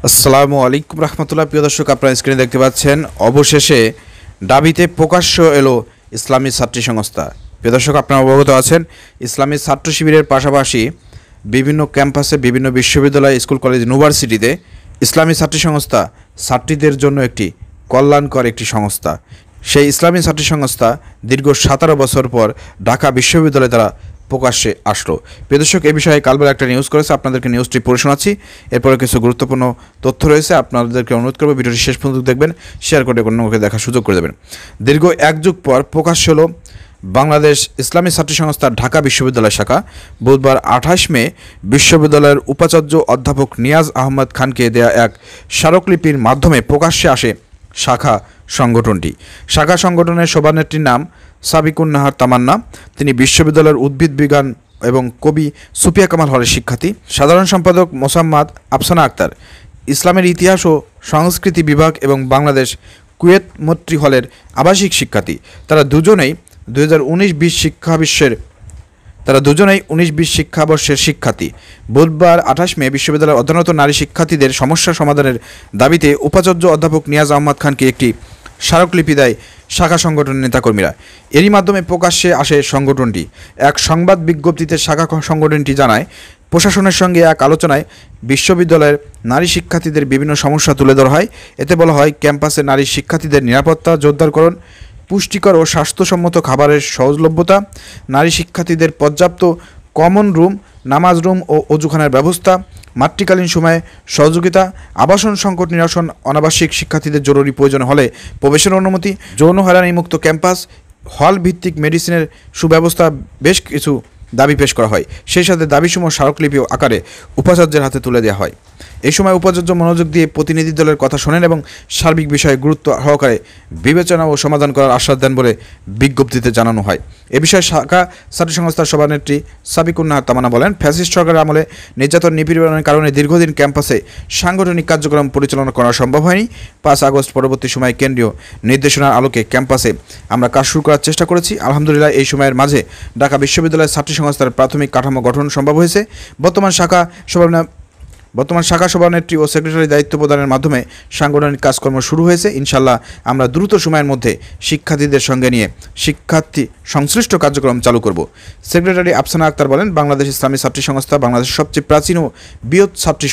আসসালামু আলাইকুম রহমতুল্লাহ। প্রিয় দর্শক, আপনারা স্ক্রিনে দেখতে পাচ্ছেন অবশেষে দাবিতে প্রকাশ্য এলো ইসলামী ছাত্রী সংস্থা। প্রিয় দর্শক, আপনারা অবগত আছেন ইসলামী ছাত্র শিবিরের পাশাপাশি বিভিন্ন ক্যাম্পাসে, বিভিন্ন বিশ্ববিদ্যালয়, স্কুল, কলেজ, ইউনিভার্সিটিতে ইসলামী ছাত্রী সংস্থা ছাত্রীদের জন্য একটি কল্যাণকর একটি সংস্থা। সেই ইসলামী ছাত্রী সংস্থা দীর্ঘ 17 বছর পর ঢাকা বিশ্ববিদ্যালয়ে তারা প্রকাশ্যে আসলো। প্রিয় দর্শক, এই বিষয়ে কালবেলা একটা নিউজ করেছে, আপনাদেরকে নিউজটি পড়ে শোনাচ্ছি। এরপরে কিছু গুরুত্বপূর্ণ তথ্য রয়েছে, আপনাদেরকে অনুরোধ করবো ভিডিওটি শেষ পর্যন্ত দেখবেন, শেয়ার করে অন্যকে দেখার সুযোগ করে দেবেন। দীর্ঘ এক যুগ পর প্রকাশ হলো বাংলাদেশ ইসলামী ছাত্রী সংস্থার ঢাকা বিশ্ববিদ্যালয় শাখা বুধবার 28 মে বিশ্ববিদ্যালয়ের উপাচার্য অধ্যাপক নিয়াজ আহমদ খানকে দেয়া এক স্মারকলিপির মাধ্যমে প্রকাশ্যে আসে শাখা সংগঠনটি। শাখা সংগঠনের সভানেত্রীর নাম সাবিকুন নাহার তামান্না। তিনি বিশ্ববিদ্যালয়ের উদ্ভিদ বিজ্ঞান এবং কবি সুফিয়া কামাল হলের শিক্ষার্থী। সাধারণ সম্পাদক মোসাম্মদ আফসানা আক্তার ইসলামের ইতিহাস ও সংস্কৃতি বিভাগ এবং বাংলাদেশ কুয়েত মৈত্রী হলের আবাসিক শিক্ষার্থী। তারা দুজনেই 19-20 শিক্ষাবর্ষের শিক্ষার্থী। বুধবার 28 মে বিশ্ববিদ্যালয়ের অধ্যয়নরত নারী শিক্ষার্থীদের সমস্যা সমাধানের দাবিতে উপাচার্য অধ্যাপক নিয়াজ আহমদ খানকে একটি স্মারকলিপি দেয় শাখা সংগঠনের নেতাকর্মীরা। এরই মাধ্যমে প্রকাশ্যে আসে সংগঠনটি। এক সংবাদ বিজ্ঞপ্তিতে শাখা সংগঠনটি জানায়, প্রশাসনের সঙ্গে এক আলোচনায় বিশ্ববিদ্যালয়ের নারী শিক্ষার্থীদের বিভিন্ন সমস্যা তুলে ধরা হয়। এতে বলা হয়, ক্যাম্পাসে নারী শিক্ষার্থীদের নিরাপত্তা জোরদারকরণ, পুষ্টিকর ও স্বাস্থ্যসম্মত খাবারের সহজলভ্যতা, নারী শিক্ষার্থীদের পর্যাপ্ত কমন রুম, নামাজ রুম ও অজুখানার ব্যবস্থা, মাতৃকালীন সময়ে সহযোগিতা, আবাসন সংকট নিরসন, অনাবাসিক শিক্ষার্থীদের জরুরি প্রয়োজন হলে প্রবেশের অনুমতি, যৌন হয়রানিমুক্ত ক্যাম্পাস, হল ভিত্তিক মেডিসিনের সুব্যবস্থা, বেশ কিছু দাবি পেশ করা হয়। সেই সাথে দাবিসমূহ স্মারকলিপি আকারে উপাচার্যের হাতে তুলে দেওয়া হয়। এই সময় উপাচার্য মনোযোগ দিয়ে প্রতিনিধি দলের কথা শোনেন এবং সার্বিক বিষয়ে গুরুত্ব সহকারে বিবেচনা ও সমাধান করার আশ্বাস দেন বলে বিজ্ঞপ্তিতে জানানো হয়। এ বিষয়ে শাখা ছাত্রী সংস্থার সভানেত্রী সাবিকুন নাহার তামান্না বলেন, ফ্যাসিস্ট সরকারের আমলে নির্যাতন নিপীড়নের কারণে দীর্ঘদিন ক্যাম্পাসে সাংগঠনিক কার্যক্রম পরিচালনা করা সম্ভব হয়নি। 5 আগস্ট পরবর্তী সময়ে কেন্দ্রীয় নির্দেশনার আলোকে ক্যাম্পাসে আমরা কাজ শুরু করার চেষ্টা করেছি। আলহামদুলিল্লাহ, এই সময়ের মাঝে ঢাকা বিশ্ববিদ্যালয়ের ছাত্রী সংস্থার প্রাথমিক কাঠামো গঠন সম্ভব হয়েছে। বর্তমান শাখা সভানেত্রী ও সেক্রেটারি দায়িত্ব প্রদানের মাধ্যমে সাংগঠনিক কাজকর্ম শুরু হয়েছে। ইনশাআল্লাহ আমরা দ্রুত সময়ের মধ্যে শিক্ষার্থীদের সঙ্গে নিয়ে শিক্ষার্থী সংশ্লিষ্ট কার্যক্রম চালু করব। সেক্রেটারি আফসানা আক্তার বলেন, বাংলাদেশ ইসলামী ছাত্রী সংস্থা বাংলাদেশের সবচেয়ে প্রাচীন ও বৃহৎ ছাত্রী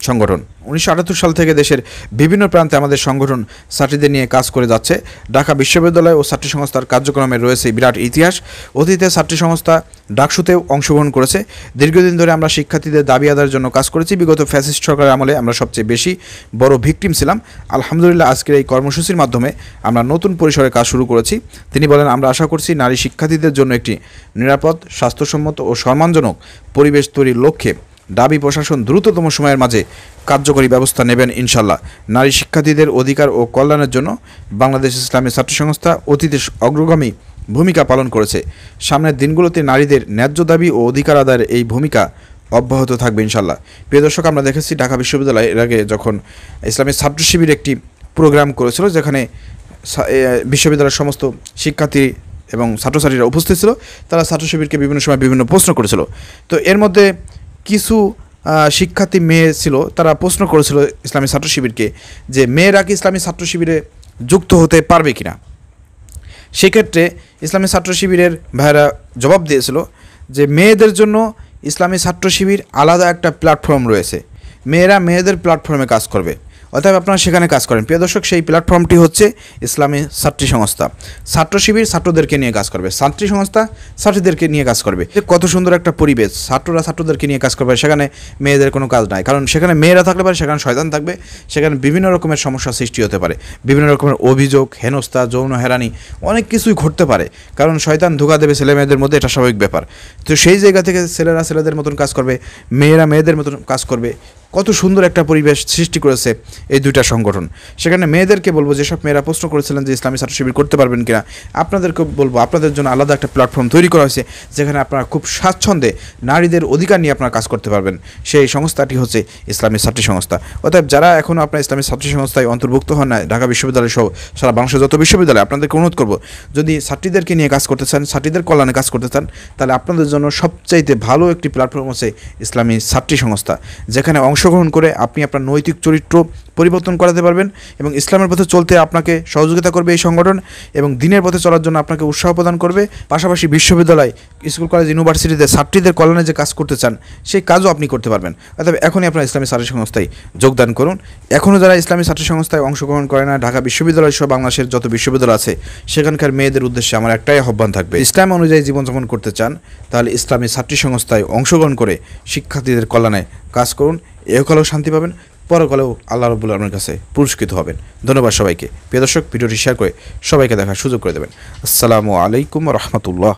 সংগঠন। 1978 সাল থেকে দেশের বিভিন্ন প্রান্তে আমাদের সংগঠন ছাত্রীদের নিয়ে কাজ করে যাচ্ছে। ঢাকা বিশ্ববিদ্যালয় ও ছাত্রী সংস্থার কার্যক্রমে রয়েছে বিরাট ইতিহাস। অতীতে ছাত্রী সংস্থা ডাকসুতেও অংশগ্রহণ করেছে। দীর্ঘদিন ধরে আমরা শিক্ষার্থীদের দাবি আদায়ের জন্য কাজ করেছি। বিগত ফ্যাসিস্ট সরকারের আমলে আমরা সবচেয়ে বেশি বড় ভিকটিম ছিলাম। আলহামদুলিল্লাহ, আজকের এই কর্মসূচির মাধ্যমে আমরা নতুন পরিসরে কাজ শুরু করেছি। তিনি বলেন, আমরা আশা করছি নারী শিক্ষার্থীদের জন্য একটি নিরাপদ, স্বাস্থ্যসম্মত ও সম্মানজনক পরিবেশ তৈরির লক্ষ্যে দাবি প্রশাসন দ্রুততম সময়ের মাঝে কার্যকরী ব্যবস্থা নেবেন ইনশাল্লাহ। নারী শিক্ষার্থীদের অধিকার ও কল্যাণের জন্য বাংলাদেশ ইসলামী ছাত্রী সংস্থা অতীতে অগ্রগামী ভূমিকা পালন করেছে। সামনের দিনগুলোতে নারীদের ন্যায্য দাবি ও অধিকার আদায়ের এই ভূমিকা অব্যাহত থাকবে ইনশাল্লাহ। প্রিয় দর্শক, আমরা দেখেছি ঢাকা বিশ্ববিদ্যালয় এর আগে যখন ইসলামী ছাত্র শিবির একটি প্রোগ্রাম করেছিল, যেখানে বিশ্ববিদ্যালয়ের সমস্ত শিক্ষার্থী এবং ছাত্রছাত্রীরা উপস্থিত ছিল। তারা ছাত্র শিবিরকে বিভিন্ন সময় বিভিন্ন প্রশ্ন করেছিল। তো এর মধ্যে কিছু শিক্ষার্থী মেয়ে ছিল, তারা প্রশ্ন করেছিল ইসলামী ছাত্র শিবিরকে যে মেয়েরা কি ইসলামী ছাত্র শিবিরে যুক্ত হতে পারবে কিনা। সেক্ষেত্রে ইসলামী ছাত্র শিবিরের ভাইয়েরা জবাব দিয়েছিল যে মেয়েদের জন্য ইসলামী ছাত্র শিবির আলাদা একটা প্ল্যাটফর্ম রয়েছে, মেয়েরা মেয়েদের প্ল্যাটফর্মে কাজ করবে, অতএব আপনারা সেখানে কাজ করেন। প্রিয় দর্শক, সেই প্ল্যাটফর্মটি হচ্ছে ইসলামী ছাত্রী সংস্থা। ছাত্র শিবির ছাত্রদেরকে নিয়ে কাজ করবে, ছাত্রী সংস্থা ছাত্রীদেরকে নিয়ে কাজ করবে। কত সুন্দর একটা পরিবেশ, ছাত্ররা ছাত্রদেরকে নিয়ে কাজ করবে, সেখানে মেয়েদের কোনো কাজ নাই। কারণ সেখানে মেয়েরা থাকলে পারে, সেখানে শয়তান থাকবে, সেখানে বিভিন্ন রকমের সমস্যা সৃষ্টি হতে পারে, বিভিন্ন রকমের অভিযোগ, হেনস্থা, যৌন হেরানি, অনেক কিছুই ঘটতে পারে। কারণ শয়তান ধোঁকা দেবে ছেলে মেয়েদের মধ্যে, এটা স্বাভাবিক ব্যাপার। তো সেই জায়গা থেকে ছেলেরা ছেলেদের মতন কাজ করবে, মেয়েরা মেয়েদের মতন কাজ করবে। কত সুন্দর একটা পরিবেশ সৃষ্টি করেছে এই দুইটা সংগঠন। সেখানে মেয়েদেরকে বলবো, যেসব মেয়েরা প্রশ্ন করেছিলেন যে ইসলামী ছাত্র শিবির করতে পারবেন কিনা, আপনাদেরকে বলবো আপনাদের জন্য আলাদা একটা প্ল্যাটফর্ম তৈরি করা হয়েছে, যেখানে আপনারা খুব স্বাচ্ছন্দ্যে নারীদের অধিকার নিয়ে আপনারা কাজ করতে পারবেন। সেই সংস্থাটি হচ্ছে ইসলামী ছাত্রী সংস্থা। অতএব যারা এখনও আপনার ইসলামী ছাত্রী সংস্থায় অন্তর্ভুক্ত হন না, ঢাকা বিশ্ববিদ্যালয় সহ সারা বাংলাদেশের যত বিশ্ববিদ্যালয়, আপনাদেরকে অনুরোধ করবো, যদি ছাত্রীদেরকে নিয়ে কাজ করতে চান, ছাত্রীদের কল্যাণে কাজ করতে চান, তাহলে আপনাদের জন্য সবচাইতে ভালো একটি প্ল্যাটফর্ম হচ্ছে ইসলামী ছাত্রী সংস্থা, যেখানে অংশগ্রহণ করে আপনি আপনার নৈতিক চরিত্র পরিবর্তন করাতে পারবেন এবং ইসলামের পথে চলতে আপনাকে সহযোগিতা করবে এই সংগঠন এবং দিনের পথে চলার জন্য আপনাকে উৎসাহ প্রদান করবে। পাশাপাশি বিশ্ববিদ্যালয়, স্কুল, কলেজ, ইউনিভার্সিটিতে ছাত্রীদের কল্যাণে যে কাজ করতে চান সেই কাজও আপনি করতে পারবেন। অর্থাৎ এখনই আপনার ইসলামী ছাত্র সংস্থায় যোগদান করুন। এখনও যারা ইসলামী ছাত্র সংস্থায় অংশগ্রহণ করে না, ঢাকা বিশ্ববিদ্যালয় সহ বাংলাদেশের যত বিশ্ববিদ্যালয় আছে সেখানকার মেয়েদের উদ্দেশ্যে আমার একটাই আহ্বান থাকবে, ইসলাম অনুযায়ী জীবনযাপন করতে চান তাহলে ইসলামী ছাত্রী সংস্থায় অংশগ্রহণ করে শিক্ষার্থীদের কল্যাণে কাজ করুন। এহকালেও শান্তি পাবেন, পরকালেও আল্লাহ রাব্বুল আলামিনের কাছে পুরস্কৃত হবেন। ধন্যবাদ সবাইকে। প্রিয় দর্শক, ভিডিওটি শেয়ার করে সবাইকে দেখার সুযোগ করে দেবেন। আসসালামু আলাইকুম ওয়া রাহমাতুল্লাহ।